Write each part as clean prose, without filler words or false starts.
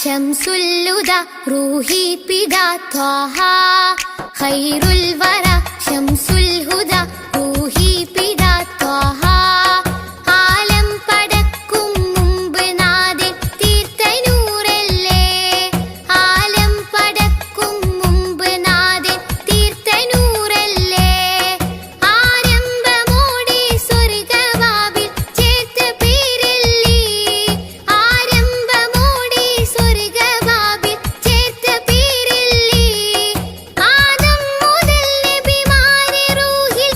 ശംസുൽ ഹുദ റൂഹി പിതാ ത്വാഹ ഖൈറുൽ വറ ശംസുൽ ഹുദ റൂഹി പിതാ ത്വാഹ ആലം പടക്കും മുമ്പ് നാഥൻ തീർത്ത നൂറല്ലേ ആലം പടക്കും മുമ്പ് നാഥൻ തീർത്ത നൂറല്ലേ ആരംഭമോടെ സ്വർഗ്ഗവാതിൽ ചേർത്ത പേരല്ലേ ആരംഭമോടെ സ്വർഗ്ഗവാതിൽ ചേർത്ത പേരല്ലേ ആദം മുതൽ നബിമാരെ റൂഹിൽ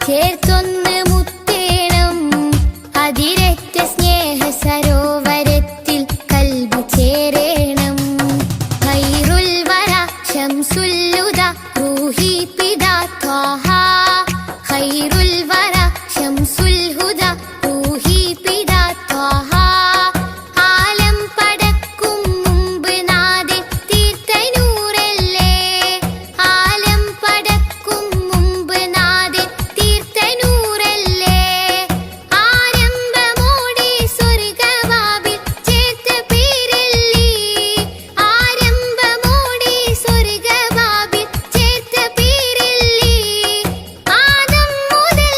ചേർത്തൊന്ന് മുത്തേണം അതിരറ്റ സ്നേഹ സരോവരത്തിൽ കൽബ് ചേരേണം. ഖൈറുൽ വറ ശംസുൽ ഹുദ റൂഹി പിതാ ത്വാഹ. ഖൈറുൽ വറ ശംസുൽ ഹുദ റൂഹി പിതാ ത്വാഹ. ആലം പടക്കും മുമ്പ് നാഥൻ തീർത്ത നൂറല്ലേ. ആലം പടക്കും മുമ്പ് നാഥൻ തീർത്ത നൂറല്ലേ. ആരംഭമോടെ സ്വർഗവാതിൽ ചേർത്ത പേരല്ലേ. ആരംഭമോടെ സ്വർഗവാതിൽ ചേർത്ത പേരല്ലേ. ആദം മുതൽ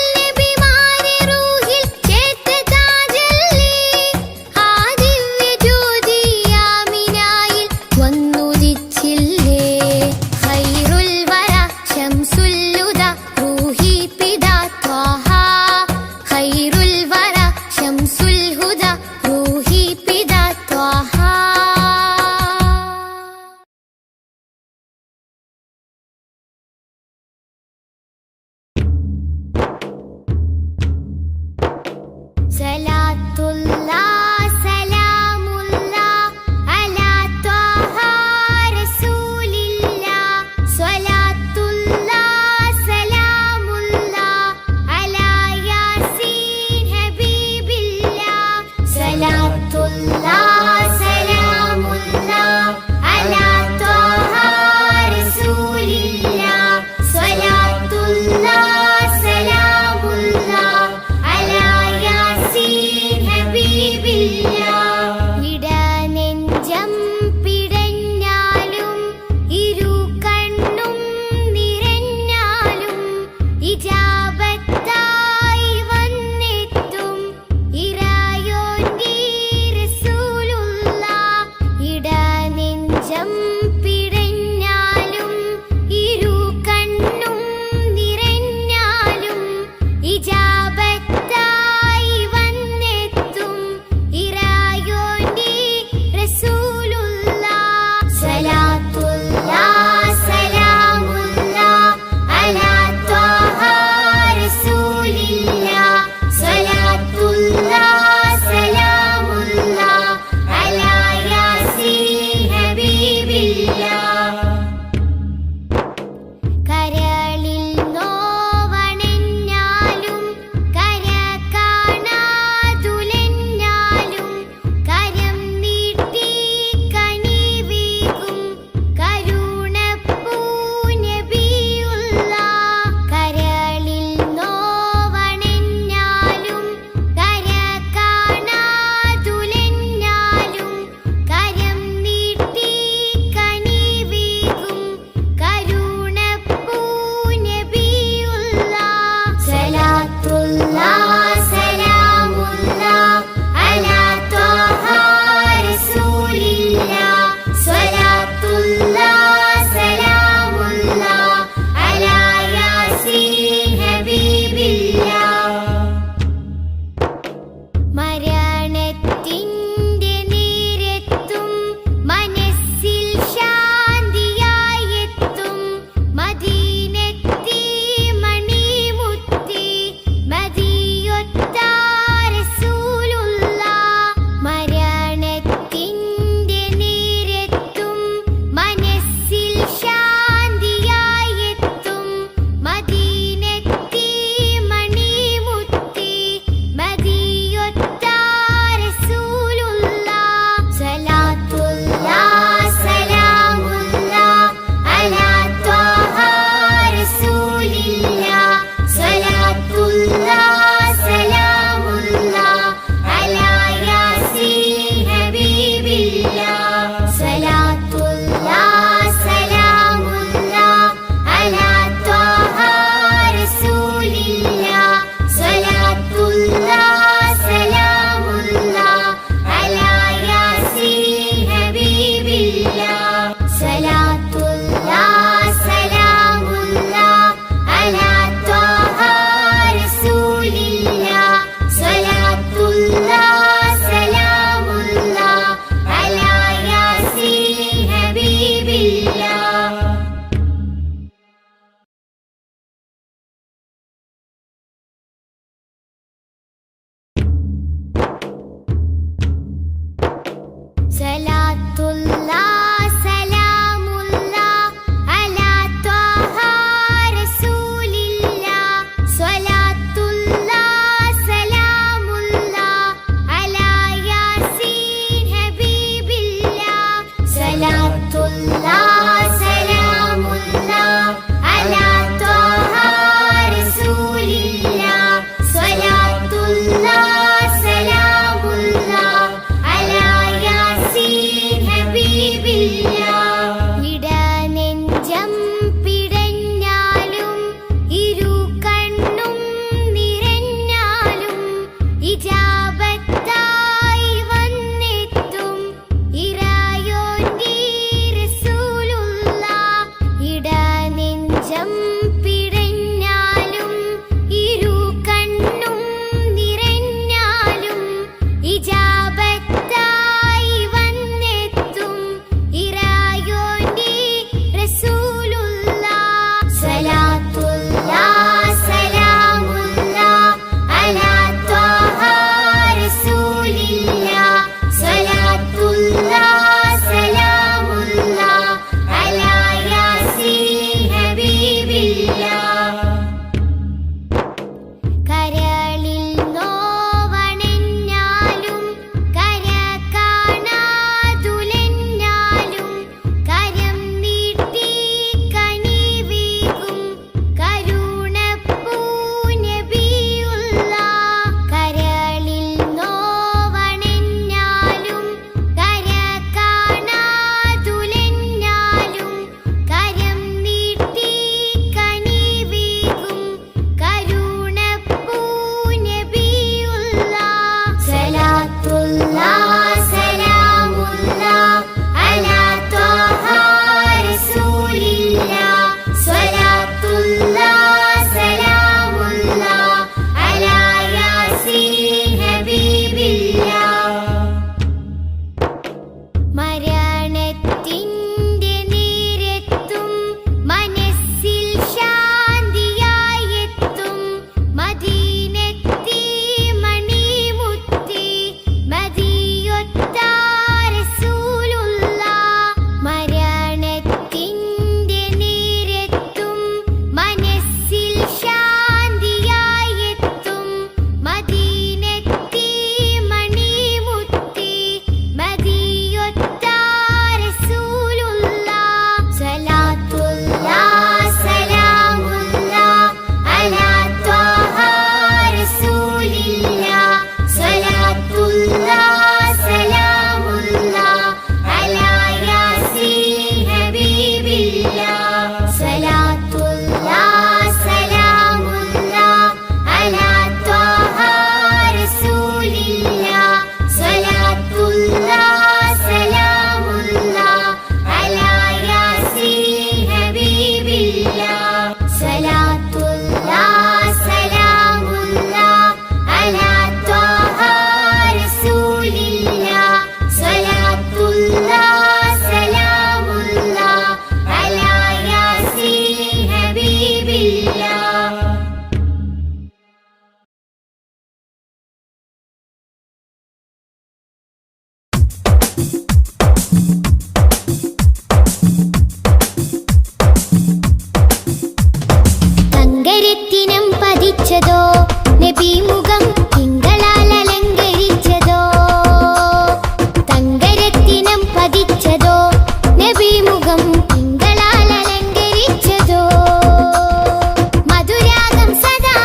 നബി മുഖം തിങ്കളാൽ അലങ്കരിച്ചതോ തങ്കരത്തിനം പതിച്ചതോ നബി മുഖം തിങ്കളാൽ അലങ്കരിച്ചതോ മധുരാഗം സദാ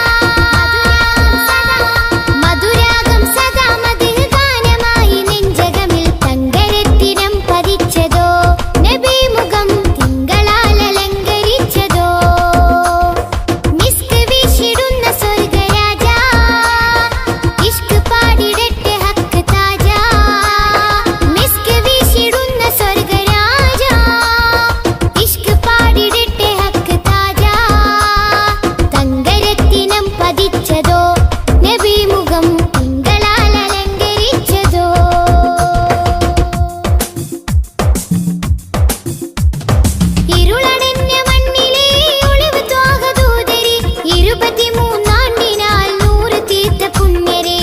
മധുഹ് ഗാനമായി നെഞ്ചകമിൽ തങ്കരത്തിനം പതിച്ചതോ നബി മുഖം തിങ്കളാൽ അലങ്കരിച്ചതോ മിസ്ക് വീശിടുന്ന സ്വർഗരാജ ഇഷ്ക് പാടിടട്ടെ ഹക്ക് താജ മിസ്ക് വീശിടുന്ന സ്വർഗരാജ ഇഷ്ക് പാടിടട്ടെ ഹക്ക് താജ തങ്കരത്തിനം പതിച്ചതോ നബി മുഖം തിങ്കളാൽ അലങ്കരിച്ചതോ ഇരുളടഞ്ഞ മണ്ണിലെ ഒളിവ് ത്വാഹദൂതരെ 23 നൂറ് തീർത്ത പുണ്യരെ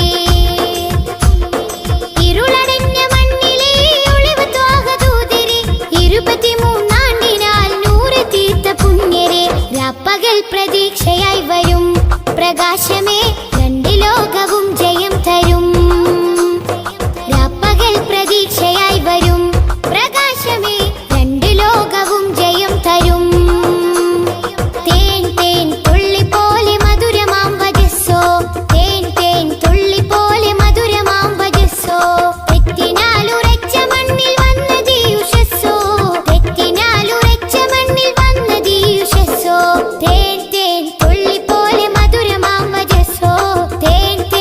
ഇരുളടഞ്ഞ മണ്ണിലെ ഒളിവ് ത്വാഹദൂതരെ 23 നൂറ് തീർത്ത പുണ്യരെ രാപ്പകൽ പ്രതീക്ഷയായി വരും പ്രകാശമേ രണ്ട് ലോകവും ജയം തരും രാപ്പകൽ പ്രതീക്ഷയായി വരും പ്രകാശമേ രണ്ട് ലോകവും ജയം തരും തേൻ തേൻ തുള്ളി പോലെ മധുരമാം വജസ്സോ തേൻ തേൻ തുള്ളി പോലെ മധുരമാം വജസ്സോ തെറ്റിനാലുറച്ച മണ്ണിൽ വന്നതീ ഉഷസ്സോ തെറ്റിനാലുറച്ച മണ്ണിൽ വന്നതീ ഉഷസ്സോ തേൻ തേൻ തുള്ളി പോലെ മധുരമാം വജസ്സോ തേൻ തേൻ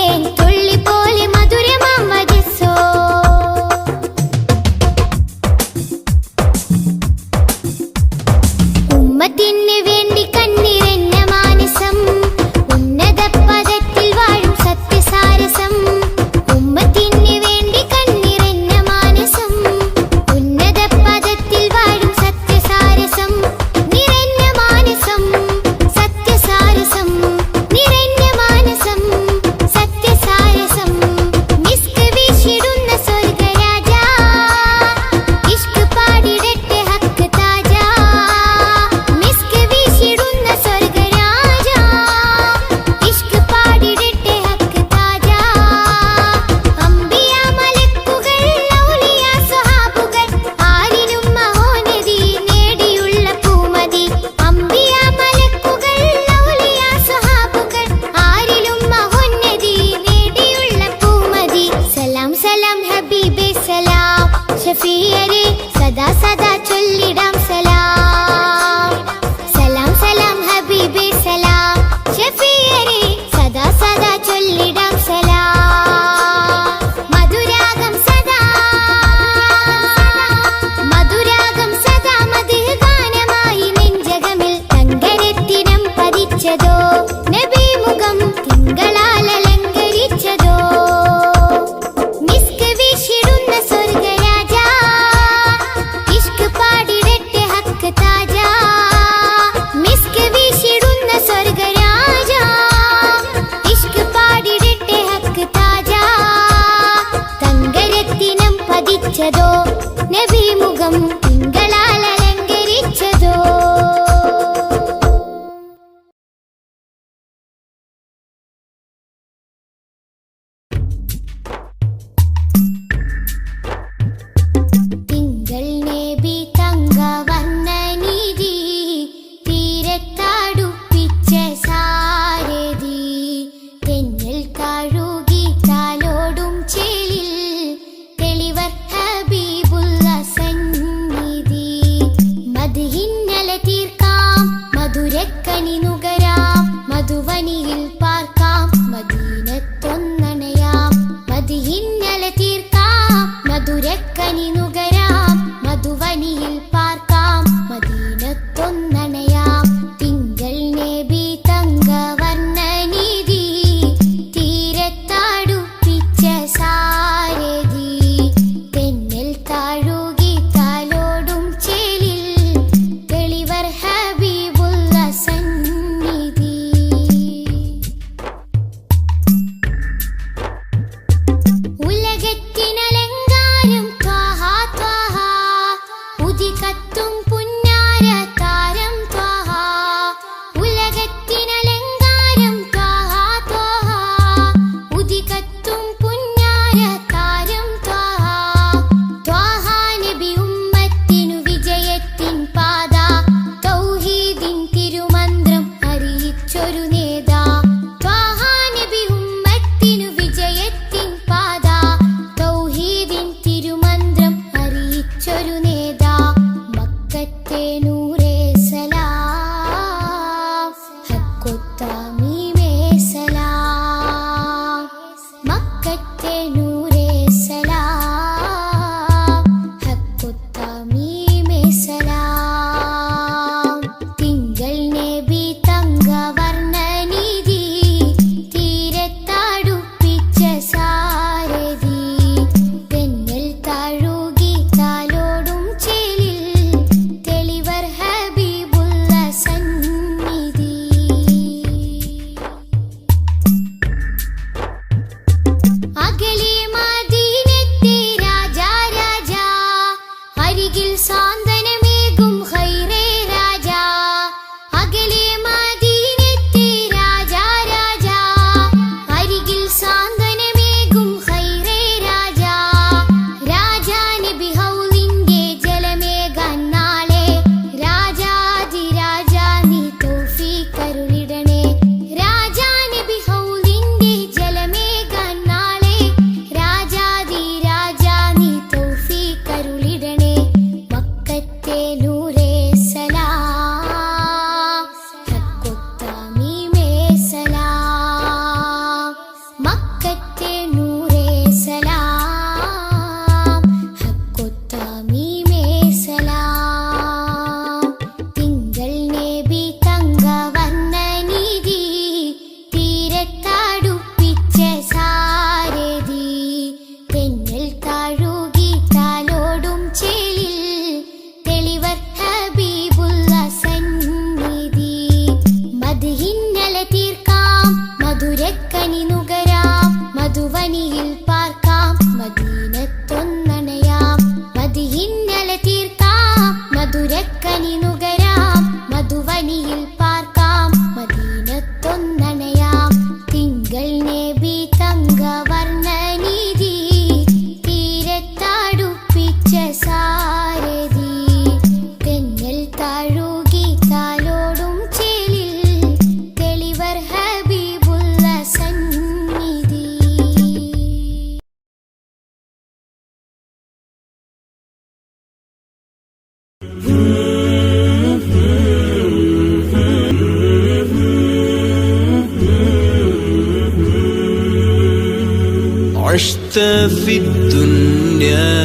عشت في الدنيا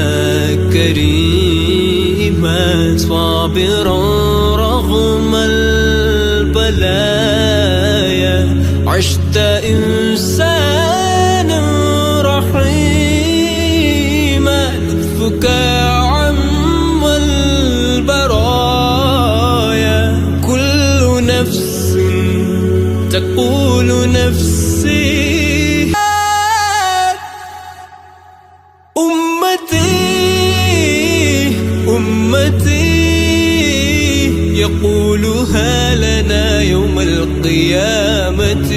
كريما صابرا رغم البلايا عشت إنسانا رحيما لطفك عم البرايا كل نفس تقول نفسي أمتي يقولها لنا يوم القيامة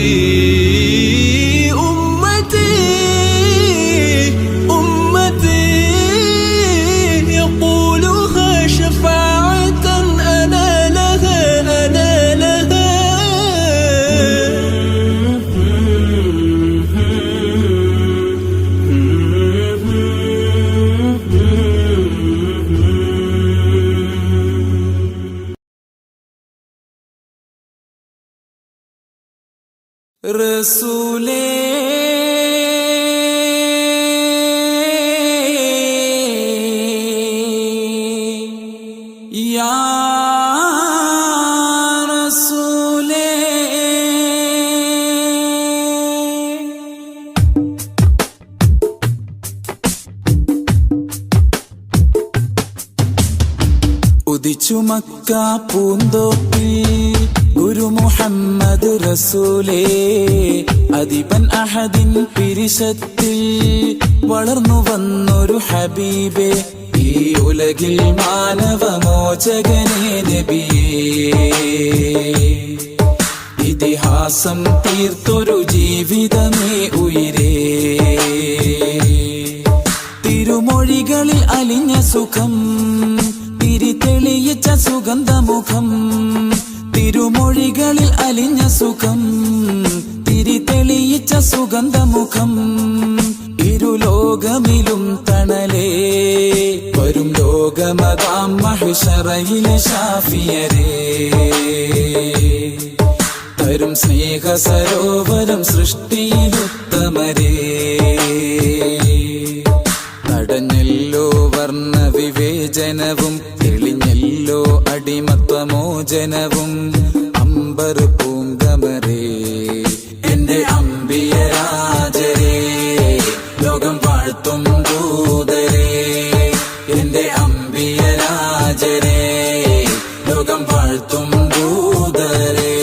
أمتي يقولها شفاعة أنا لها റസൂലേ യാ റസൂലേ ഉദിച്ചു മക്ക പൂന്തോപ്പിൽ ഗുരു മുഹമ്മദ് റസൂലേ അദിബൻ അഹദിൻ പിരിശത്തിൽ വളർന്നു വന്നൊരു ഹബീബേ ഈ ഉലകിൽ മാനവമോചകനേ നബിയേ ഇതിഹാസം തീർത്തൊരു ജീവിതമേ ഉയിരേ തിരുമൊഴികളിൽ അലിഞ്ഞ സുഖം തിരിതെളിയിച്ച സുഗന്ധമുഖം തിരുമൊഴികളിൽ അലിഞ്ഞ സുഖം തിരിതെളിയിച്ച സുഗന്ധമുഖം ഇരുലോകമിലും തണലേ വരും ലോകമതാം മഹ്ശറയിലെ ശാഫിയരേ തരും സ്നേഹ സരോവരം സൃഷ്ടിയിലുത്തമരേ തടഞ്ഞല്ലോ വർണ്ണ വിവേചനവും തെളിഞ്ഞല്ലോ അടിമത്വമോചനവും അമ്പർ പൂങ്കമരേ എന്റെ അമ്പിയരാജരേ ലോകം വാഴ്ത്തും ദൂതരേ എന്റെ അമ്പിയരാജരേ ലോകം വാഴ്ത്തും ദൂതരേ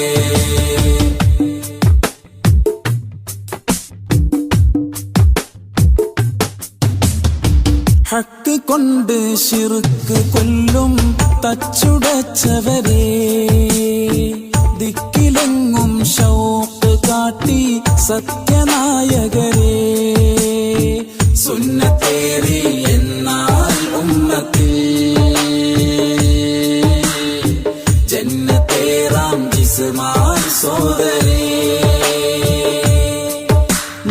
ഹക്ക് കൊണ്ട് ശിർക്ക് കൊല്ലും തച്ചുടച്ചവരേ ദിക്കിലെങ്ങും ശൗഖ് കാട്ടി സത്യനായകരേ സുന്നത്തേറി എന്നാൽ ഉമ്മത്തിൽ ജന്നത്തേറാം ജിസ്മാൻ സോദരേ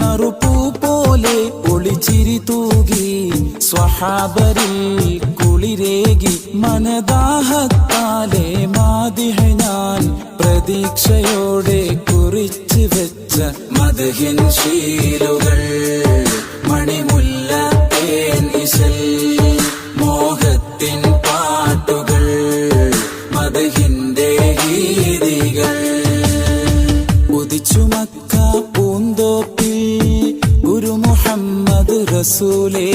നറുപൂ പോലെ ഒളിച്ചിരി തൂകി സ്വഹാബരിൽ കുളിരേകി മനദാഹത്താലെ മാദിഹ ഞാൻ പ്രതീക്ഷയോടെ കുറിച്ചു വെച്ച മദ്ഹിൻ ശീലുകൾ മണിമുല്ല തേൻ ഇശൽ മോഹത്തിൻ പാട്ടുകൾ മദ്ഹിന്റെ ഗീതികൾ ഉദിച്ചു മക്ക പൂന്തോപ്പിൽ ഗുരു മുഹമ്മദ് റസൂലേ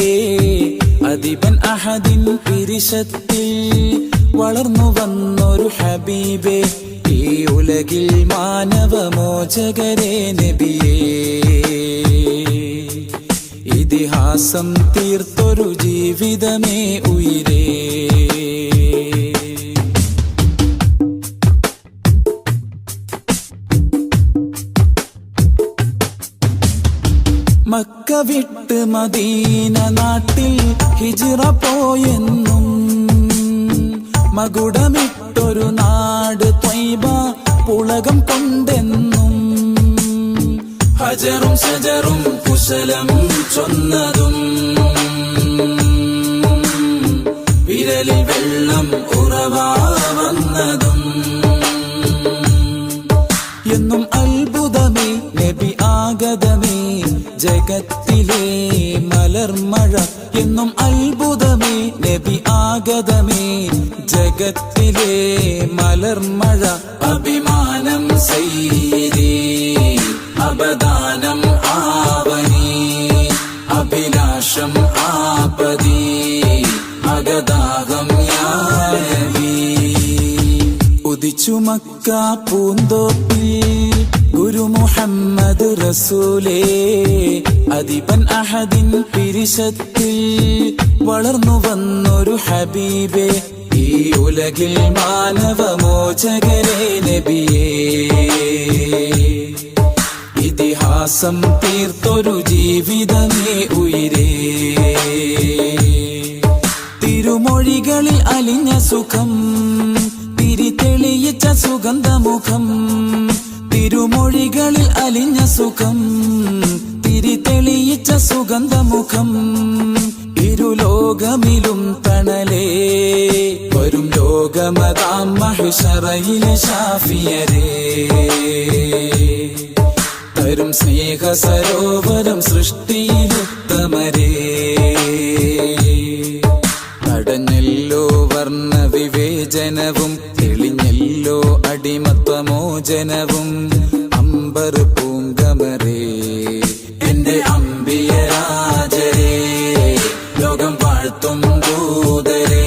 അദിബൻ അഹദിൻ പിരിശത്തിൽ വളർന്നു വന്നൊരു ഹബീബേ ഈ ഉലകിൽ മാനവമോചകരേ നബിയേ ഇതിഹാസം തീർത്തൊരു ജീവിതമേ ഉയിരേ മക്ക വിട്ട് മദീന നാട്ടിൽ ഹിജ്റ പോയെന്നും മകുടമിട്ടൊരു നാട് ത്വയ്ബ പുളകം കൊണ്ടെന്നും ഹജറും ശജറും കുശലം ചൊന്നതും വിരലിൽ വെള്ളം ഉറവാ വന്നതും എന്നും അത്ഭുതമേ നബി ആഗതമേ ജഗത്തിലെ മലർമഴ എന്നും അത്ഭുതമേ നബി ആഗതമേ ജഗത്തിലെ മലർമഴ അഭിമാനം സയ്യിദി അബദാനം ആവനി അഭിലാഷം ആപദി അഗദാഹം യാ നബി ഉദിച്ചു മക്ക പൂന്തോപ്പിൽ ഗുരു മുഹമ്മദ് റസൂലേ അദിബൻ അഹദിൻ പിരിശത്തിൽ വളർന്നു വന്നൊരു ഹബീബേ ഈ ഉലകിൽ മാനവമോചകരേ നബിയേ ഇതിഹാസം തീർത്തൊരു ജീവിതമേ ഉയിരേ തിരുമൊഴികളിൽ അലിഞ്ഞ സുഖം തിരിതെളിയിച്ച സുഗന്ധമുഖം തിരുമൊഴികളിൽ അലിഞ്ഞ സുഖം തിരിതെളിയിച്ച സുഗന്ധമുഖം ഇരുലോകമിലും തണലേ വരും ലോകമതാം മഹിഷറയിലെ ഷാഫിയരേ തരും സ്നേഹ സരോവരം സൃഷ്ടിയിലുത്തമരേ തടഞ്ഞല്ലോ വർണ്ണ വിവേചനവും തെളിഞ്ഞല്ലോ അടിമത്വമോചനവും അമ്പർ പൂങ്കമരേ എന്റെ അമ്പിയരാജരേ ലോകം വാഴ്ത്തും ദൂതരേ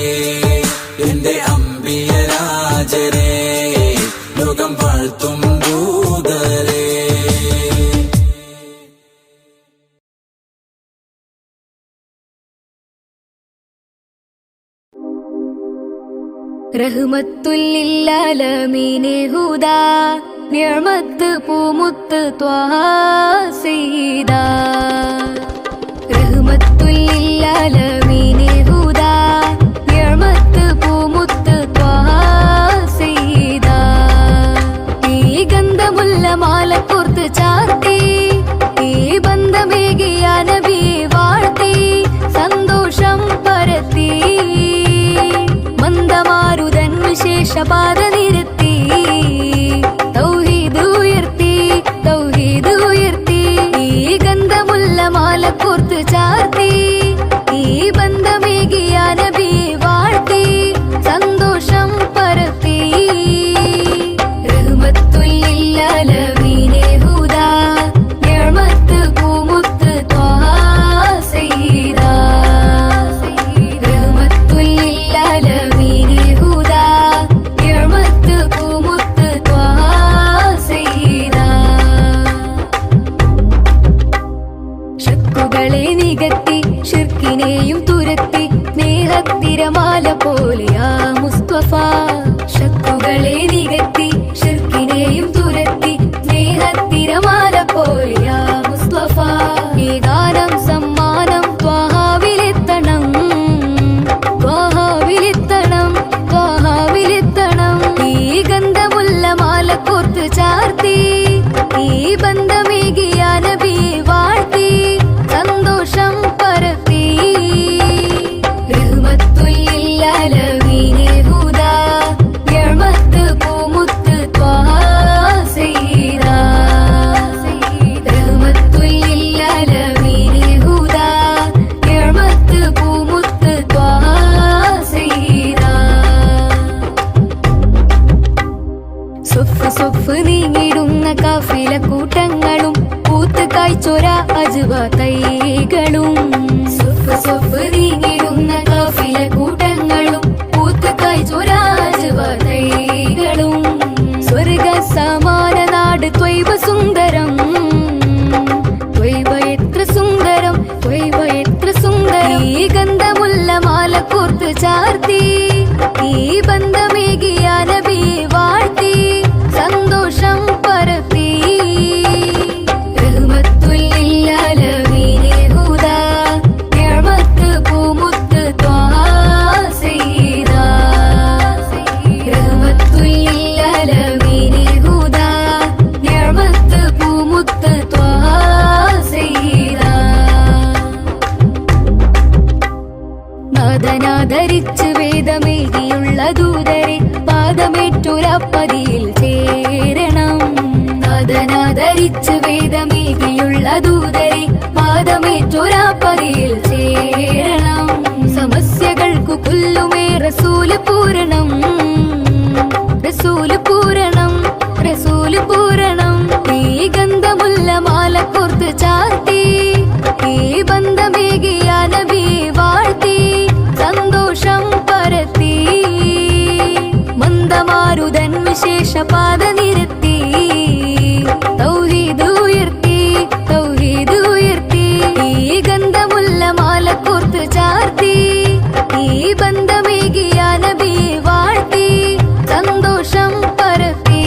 എന്റെ അമ്പിയരാജരേ ലോകം വാഴ്ത്തും ദൂതരേ റഹ്മത്തുല്ലില്ലാലമീനെ ഹുദാ നിഅമത്ത് പൂമുത്ത് ത്വാഹ സയ്യിദാ റഹ്മത്തുല്ലില്ലാലമീനെ ഹുദാ നിഅമത്ത് പൂമുത്ത് ത്വാഹ സയ്യിദാ ഈ ഗന്ധമുള്ള മാല കോർത്ത് ചാർത്തി ഈ ബന്ധമേകിയ നബി വാഴ്ത്തി സന്തോഷം പരത്തി മന്ദമാരുതൻ വിശേഷപാത നിരത്തി തൗഹീദ് ഉയർത്തി ഈ ഗന്ധമുള്ള മാല കോർത്ത് ചാർത്തി ഈ ബന്ധമേകിയ നബി വാഴ്ത്തി സന്തോഷം പരത്തി റഹ്മത്തുല്ലില്ലാലമീനെ ഹുദാ നിഅമത്ത് പൂമുത്ത് ത്വാഹ സയ്യിദാ റഹ്മത്തുല്ലില്ലാലമീനെ ഹുദാ നിഅമത്ത് പൂമുത്ത് ത്വാഹ സയ്യിദാ ശക്കുകളെ നികത്തി ശിർക്കിനെയും തുരത്തി സ്നേഹത്തിരമാല പോലെയാ മുസ്തഫ ശക്കുകളെ നികത്തി ശിർക്കിനെയും തുരത്തി സ്നേഹത്തിരമാല പോലെയാ മുസ്തഫ ഈ ഗാനം സമ്മാനം ത്വാഹാവിലെത്തണം ഈ ഗന്ധമുള്ള മാല കോർത്ത് ചാർത്തി ഈ ബന്ധമേകിയ നബി വാഴ്ത്തി സന്തോഷം പരത്തി റഹ്മത്തുല്ലില്ലാലമീനെ ഹുദാ നിഅമത്ത് പൂമുത്ത് ത്വാഹ സയ്യിദാ റഹ്മത്തുല്ലില്ലാലമീനെ ഹുദാ നിഅമത്ത് പൂമുത്ത് ത്വാഹ സയ്യിദാ സൊഫ് നീങ്ങിടുന്ന കാഫില കൂട്ടങ്ങളും പൂത്ത് കായ്ച്ചൊര അജ്വ തൈകളും സൊഫ് നീങ്ങിടുന്ന കാഫില കൂട്ടങ്ങളും പൂത്ത് കായ്ച്ചൊര അജ്വ തൈകളും സ്വർഗ സമാന നാട് ത്വയ്ബ സുന്ദരം ത്വയ്ബ എത്ര സുന്ദരം ഈ ഗന്ധമുള്ള മാല കോർത്ത് ചാർത്തി ഈ ബന്ധമേകിയ നബി വാഴ്ത്തി സന്തോഷം പരത്തി റഹ്മത്തുല്ലില്ലാലമീനെ ഹുദാ നിഅമത്ത് പൂമുത്ത് ത്വാഹ സയ്യിദാ റഹ്മത്തുല്ലില്ലാലമീനെ ഹുദാ നിഅമത്ത് പൂമുത്ത് ത്വാഹ സയ്യിദാ നാദനാദരിച്ച് വേദമേകിയുള്ള ദൂതരെ പാദമേറ്റുരപ്പതിയിൽ ചേരണം നാദനാദരിച്ച് വേദമേകിയുള്ള ദൂതരെ പാദമേറ്റൊരാപ്പതിയിൽ ചേരണം സമസ്യകൾക്കു പുല്ലുമേ റസൂല് പൂരണം റസൂല് പൂരണം റസൂല് പൂരണം ഈ ഗന്ധമുല്ല മാല കോർത്ത് ചാർത്തി ഈ ബന്ധമേകിയ നബി വാഴ്ത്തി സന്തോഷം പരത്തി മന്ദമാരുതൻ വിശേഷ പാത നിരത്തി തൗഹീദ് ഉയർത്തി തൗഹീദ് ഉയർത്തി ഈ ഗന്ധമുല്ല മാല കോർത്ത് ചാർത്തി ഈ ബന്ധമേകിയ നബി വാഴ്ത്തി സന്തോഷം പരത്തി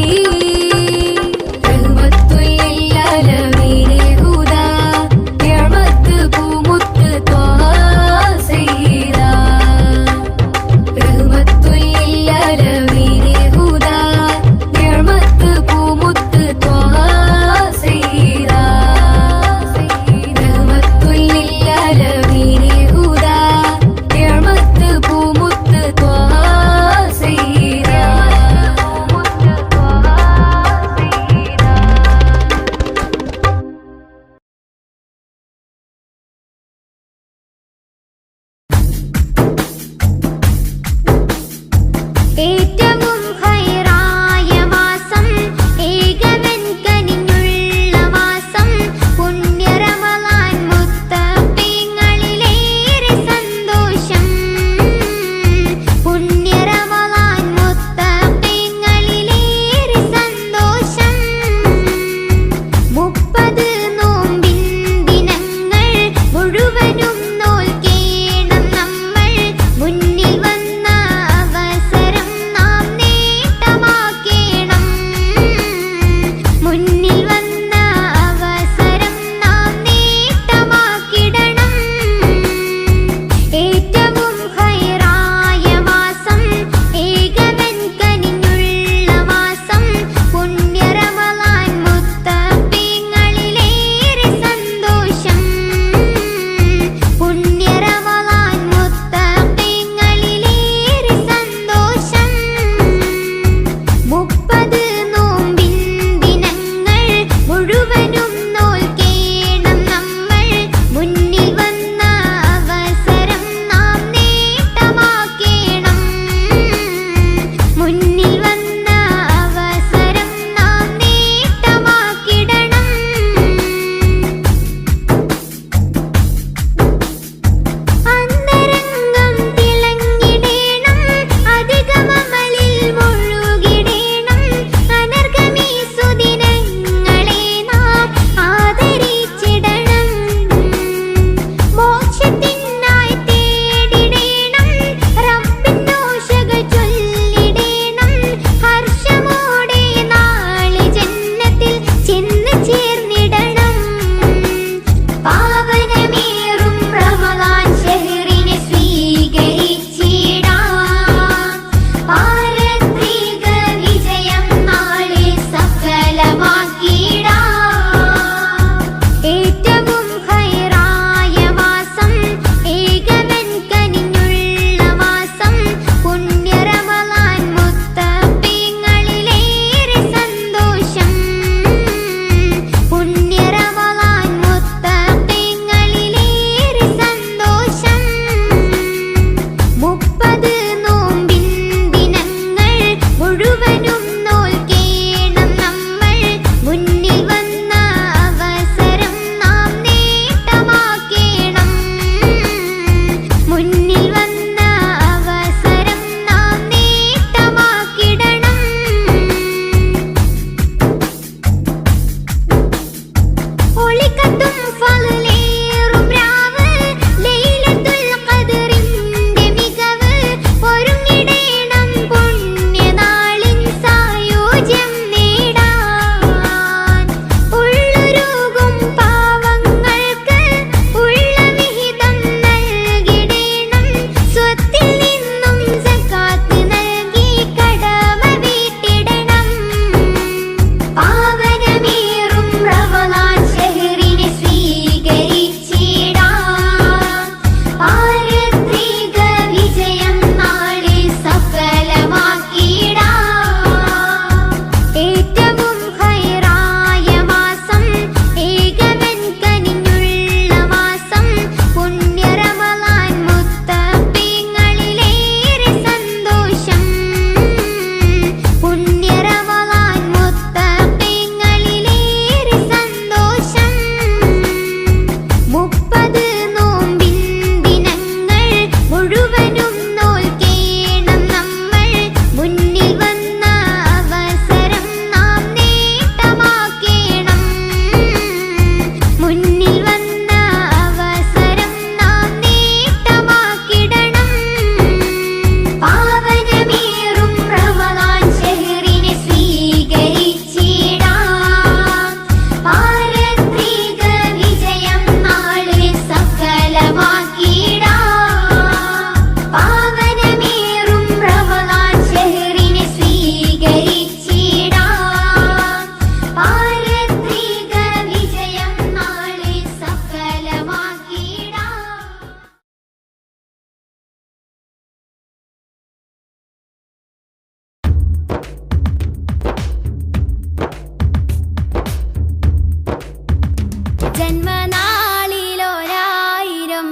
ജന്മനാളിലൊരായിരം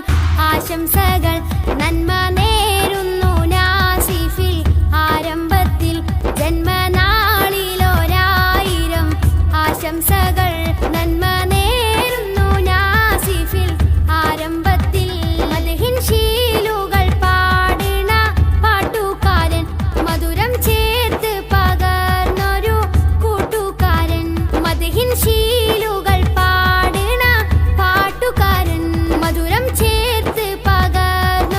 ആശംസകൾ നന്മ നേരുന്നു നാസിഫിൽ ആരംഭത്തിൽ ജന്മനാളിലൊരായിരം ആശംസകൾ നന്മ നേരുന്നു നാസിഫിൽ ആരംഭത്തിൽ മദ്ഹിൻ ശീലുകൾ പാടിണ പാട്ടുകാരൻ മധുരം ചേർത്ത് പകർന്നൊരു കൂട്ടുകാരൻ മദ്ഹിൻ ശീലുകൾ പാടിണ പാട്ടുകാരൻ മധുരം ചേർത്ത് പകർന്നൊരു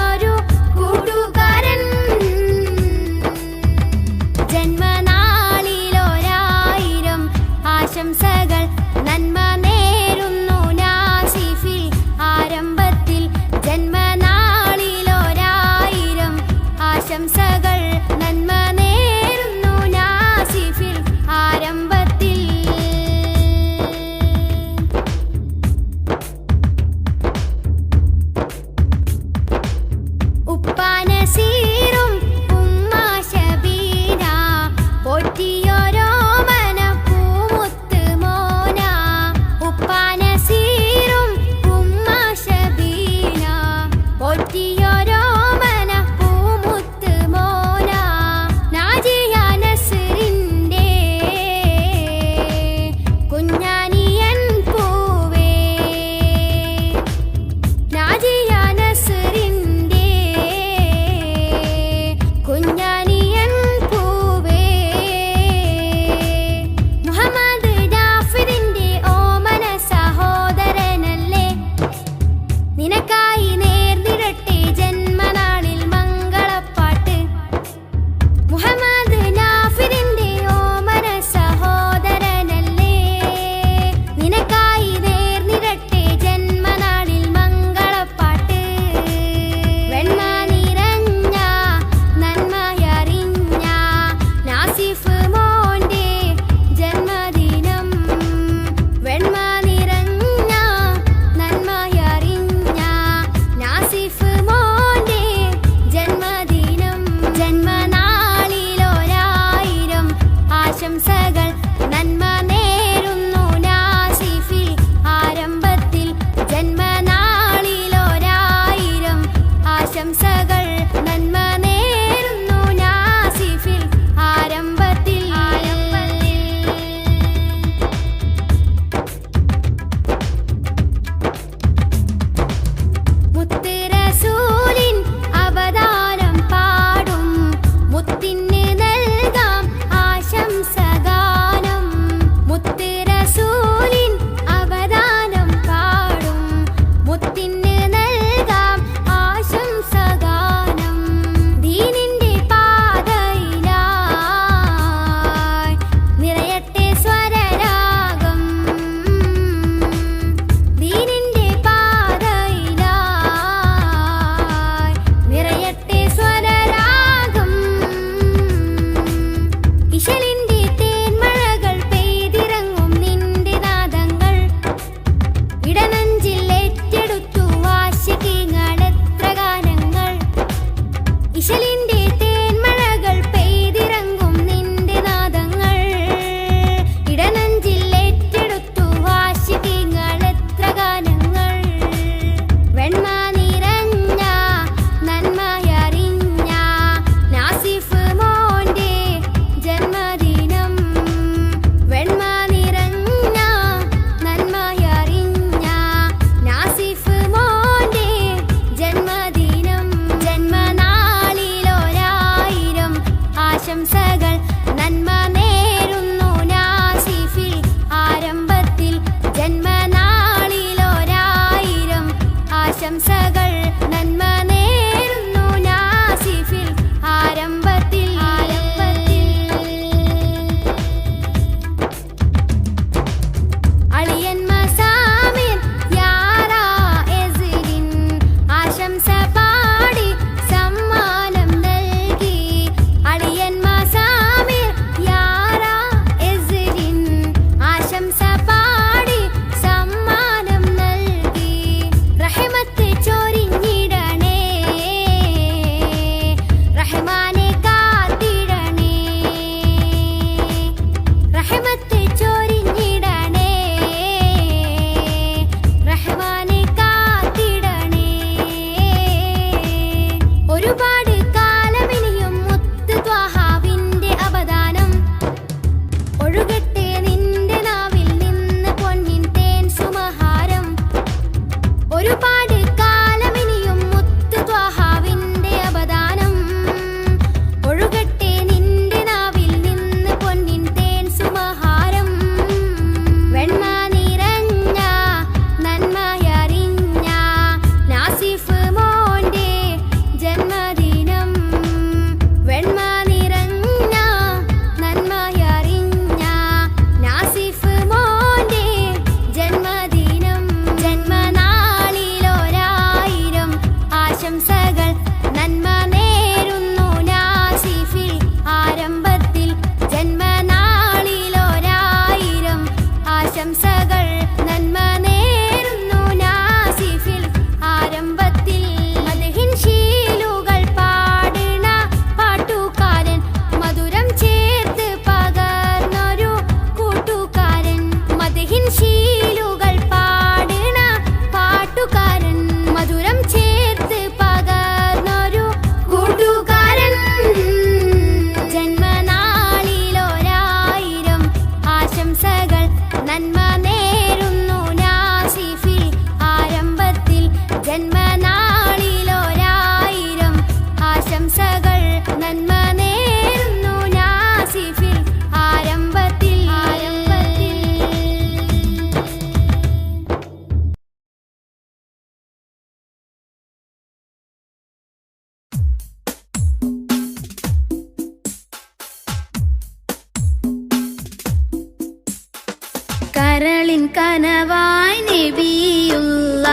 കനവായി നബിയുള്ള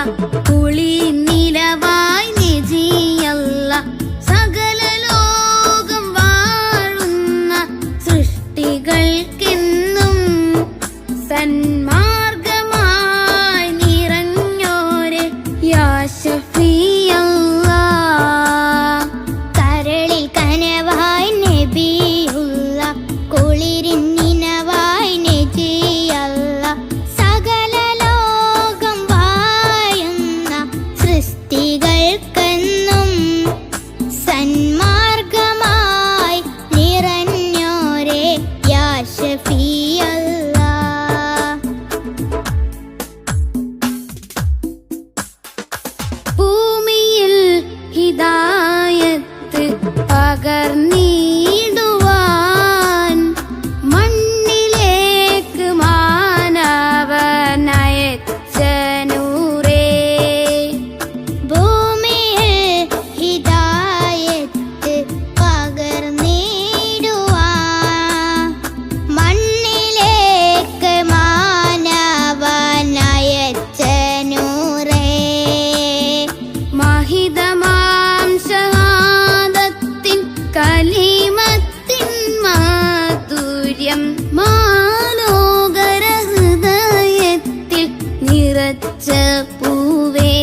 കുളി നിലവായി നജിയല്ല സകല ലോകം വാഴുന്ന സൃഷ്ടികൾക്കെന്നും സന്മാർഗമായി നിറഞ്ഞോരെ യാ ഷഫീഅല്ലാ. കരളിൽ കനവായി നബിയുള്ള കുളിരിൻ നിനവായി നജിയല്ല സകല ലോകം വാഴുന്ന സൃഷ്ടികൾക്കെന്നും സന്മാർഗമായി നിറഞ്ഞോരെ യാ ഷഫീഅല്ലാ. ഭൂമിയിൽ ഹിദായത്ത് പകർന്നിടുവാൻ മണ്ണിലേക്ക് മാനവനയച്ച നൂറേ. ഭൂമിയിൽ ഹിദായത്ത് പകർന്നിടുവാൻ മണ്ണിലേക്ക് മാനവനയച്ച നൂറേ. മഹിതമാം ഷഹാദത്തിൻ കലിമത്തിൻ മാധുര്യം മാലോകര ഹൃദയത്തിൽ നിറച്ച പൂവേ.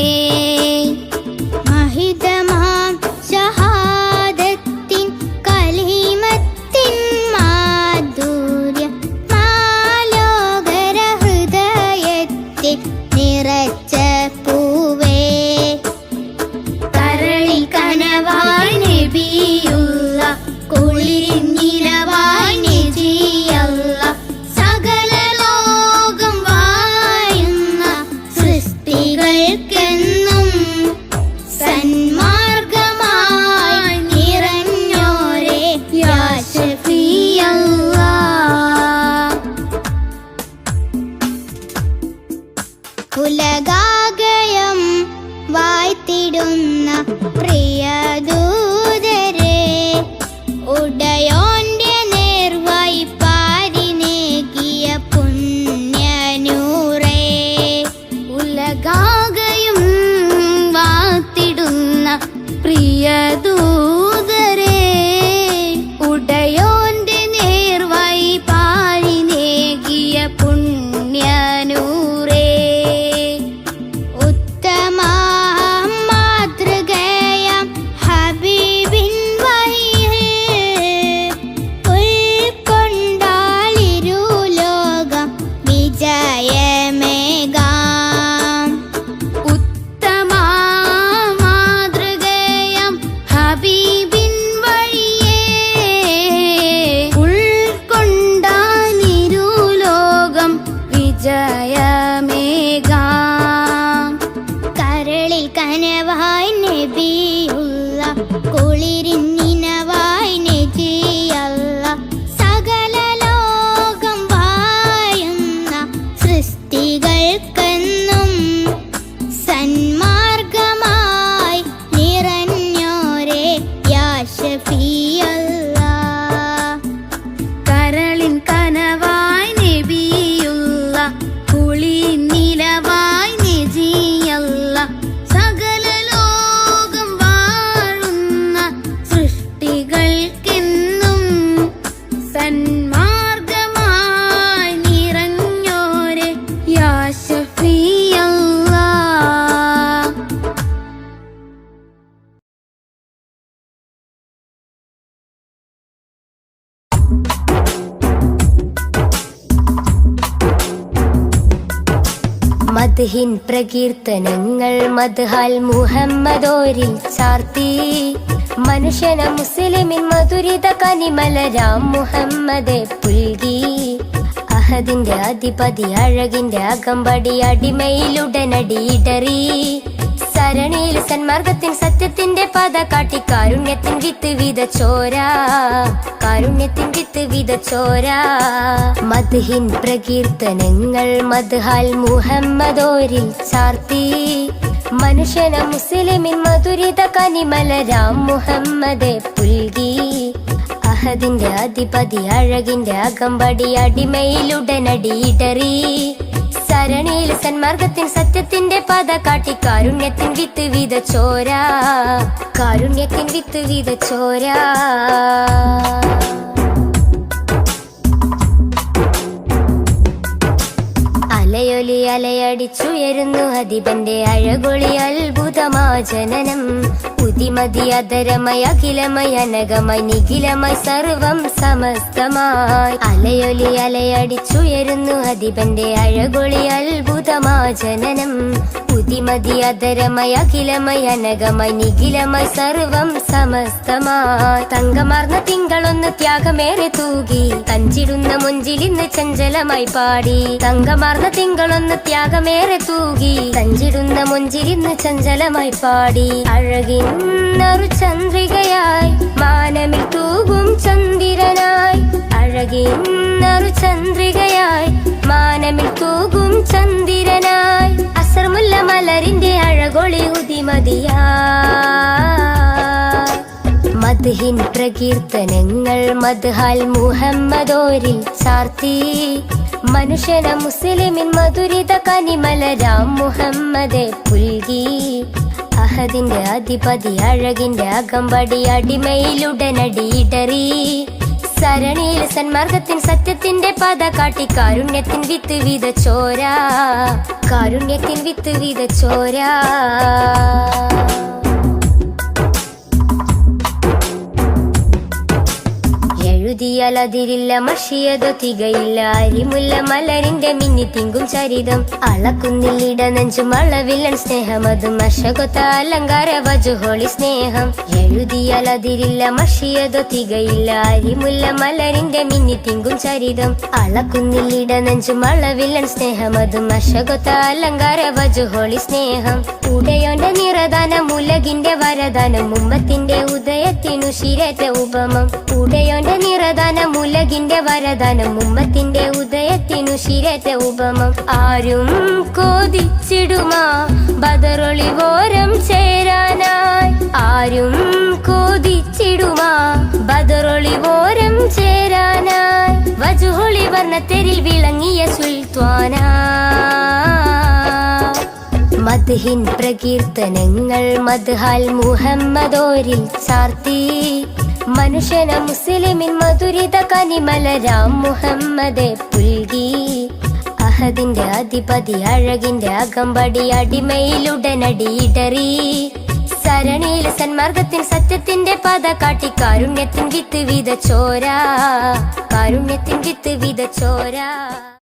മഹിതമാം ഷഹാദത്തിൻ കലിമത്തിൻ മാധുര്യം മാലോകര ഹൃദയത്തിൽ നിറച്ച പൂവേ. കരളിൽ കനവായി നബിയുള്ള കുളിരിൻ നിലവായി നജിയല്ല സകല ലോകം വാഴുന്ന സൃഷ്ടികൾക്കെന്നും സന്മാർഗമായി നിറഞ്ഞോരെ യാ ഷഫീഅല്ലാ. ഉലകാകയം വാഴ്ത്തിടുന്ന പ്രിയദൂതരെ ഉടയോന്റെ നേർവായി പാരിനേകിയ പുണ്യനൂറേ. ഉലകാകയും വാഴ്ത്തിടുന്ന പ്രിയദൂതരെ ഉടയോന്റെ നേർവായി പാരിനേകിയ പുണ്യനൂറേ. ഉത്തമ മാതൃകയാം ഹബീബിൻ വഴിയിൽ ഉൾക്കൊണ്ടാലിരുലോകം വിജയമേകാം. ഉത്തമ മാതൃകയാം ഹബീബിൻ വഴിയെ ഉൾക്കൊണ്ടാലിരുലോകം വിജയമേകാം. കരളിൽ കനവായി നബിയുള്ള കുളിരിൻ നിനവായി നജിയല്ല സകല ലോകം വാഴുന്ന സൃഷ്ടികൾക്കെന്നും സന്മാർഗമായി നിറഞ്ഞോരെ യാ ഷഫീഅല്ലാ. കരളിൻ കനവായി നബിയുള്ള കുളിരിൻ നിലവായി നജിയല്ല സകല ലോകം വാഴുന്ന സൃഷ്ടികൾക്കെന്നും സന്മാർഗമായി നിറഞ്ഞോരെ യാ ഷഫീഅല്ലാ. മദ്ഹിൻ പ്രകീർത്തനങ്ങൾ മദ്ഹാൽ മുഹമ്മദോരിൽ ചാർത്തി മനുഷ്യന മുസ്ലിമിൻ മധുരിത കനിമലരാം മുഹമ്മദെ പുൽകി. അഹദിന്റെ അധിപതി അഴകിന്റെ അകമ്പടി അടിമയിലുടനടിയിടറി സരണിയിൽ സന്മാർഗത്തിൻ സത്യത്തിന്റെ പത കാട്ടി കാരുണ്യത്തിൻ വിത്ത് വിതച്ചോരാ കാരുണ്യത്തിൻ വിത്ത് വിതച്ചോരാ. മദ്ഹിൻ പ്രകീർത്തനങ്ങൾ മദ്ഹാൽ മുഹമ്മദോരിൽ ചാർത്തി മനുഷ്യന മുസ്ലിമിൻ മധുരിത കനിമലരാം മുഹമ്മദെ പുൽകി. അഹദിന്റെ അധിപതി അഴകിന്റെ അകമ്പടി അടിമയിലുടനടിയിടറി സരണിയിൽ സന്മാർഗത്തിൻ സത്യത്തിന്റെ പാത കാട്ടി കാരുണ്യത്തിൻ വിത്ത് വിതച്ചോരാ, കാരുണ്യത്തിൻ വിത്ത് വിതച്ചോരാ. അലയൊലി അലയടിച്ചുയരുന്നു അധിപന്റെ അഴകൊളി അത്ഭുതമാ ജനനം. ഉതിമതി അധരമയ അഖിലമയ അനകമായി നിഖിലമായി സർവം സമസ്തമായി. അലയൊലി അലയടിച്ചുയരുന്നു അധിപന്റെ അഴകൊളി അത്ഭുതമാ ജനനം. ഉതിമതി അധരമയ അഖിലമയ അനകമായി നിഖിലമായി സർവം സമസ്തമായി. തങ്കമാർന്ന തിങ്കളൊന്ന് ത്യാഗമേറെ തൂകി തഞ്ചിടുന്ന മുഞ്ചിലിന്ന് ചഞ്ചലമായി പാടി. തങ്കമാർന്ന തിങ്കളൊന്ന് ത്യാഗമേറെ തൂകി തഞ്ചിടുന്ന മുഞ്ചിലിന്ന് ചഞ്ചലമായി പാടി. അഴകിന്നൊരു ചന്ദ്രികയായി മാനമിൽ തൂകും ചന്ദ്രനായി. അഴകിന്നൊരു ചന്ദ്രികയായി മാനമിൽ തൂകും ചന്ദ്രനായി. അസർമുല്ല മലരിന്റെ അഴകൊളി ഉദിമതിയാ. മദ്ഹിൻ പ്രകീർത്തനങ്ങൾ മദ്ഹാൽ മുഹമ്മദോരിൽ ചാർത്തി. മനുഷ്യന മുസ്ലിമിൻ മധുരിത കനിമലരാം മുഹമ്മദെ പുൽകി. അഹദിന്റെ അധിപതി അഴകിന്റെ അകമ്പടി അടിമയിലുടനടിയിടറി. സരണിയിൽ സന്മാർഗത്തിൻ സത്യത്തിന്റെ പാത കാട്ടി കാരുണ്യത്തിൻ വിത്ത് വിതച്ചോരാ, കാരുണ്യത്തിൻ വിത്ത് വിതച്ചോരാ. എഴുതിയാൽ അതിരില്ല മഷിയതോ തികയില്ല അരിമുല്ല മലരിന്റെ മിന്നി തിങ്കും ചരിതം. അളക്കുന്നില്ലിട നെഞ്ചും അളവില്ലൻ സ്നേഹം അതും അശകൊത്ത അലങ്കാര വജുഹോളി സ്നേഹം. എഴുതിയാൽ അതിരില്ല മഷിയതോ തികയില്ല അരിമുല്ല മലരിന്റെ മിന്നി തിങ്കും ചരിതം. അളക്കുന്നില്ലിട നെഞ്ചും അളവില്ലൻ സ്നേഹം അതും അശകൊത്ത അലങ്കാര വജുഹോളി സ്നേഹം. ഉടയോന്റെ നിറദാനം ഉലകിന്റെ വരദാനം ഉമ്മത്തിന്റെ ഉദയത്തിനു ശിരേറ്റ ഉപമം. ഉടയോന്റെ നിറദാനം ഉലകിന്റെ വരദാനം ഉമ്മത്തിന്റെ ഉദയത്തിനു ശിരേറ്റ ഉപമം. ആരും കോതിച്ചിടുമാ ബദറൊളിവോരം ചേരാനായി. ആരും കോതിച്ചിടുമാ ബദറൊളിവോരം ചേരാനായി. വജുഹൊളി വർണ്ണത്തെരിൽ വിളങ്ങിയ സുൽത്താനാ. മദ്ഹിൻ പ്രകീർത്തനങ്ങൾ മദ്ഹാൽ മുഹമ്മദോരിൽ ചാർത്തി. മനുഷ്യന മുസ്ലിമിൻ മധുരിത കനിമലരാം മുഹമ്മദെ പുൽകി. അഹദിന്റെ അധിപതി അഴകിന്റെ അകമ്പടി അടിമയിലുടനടിയിടറി. സരണിയിൽ സന്മാർഗത്തിൻ സത്യത്തിന്റെ പാത കാട്ടി കാരുണ്യത്തിൻ വിത്ത് വിതച്ചോരാ, കാരുണ്യത്തിൻ വിത്ത് വിതച്ചോരാ.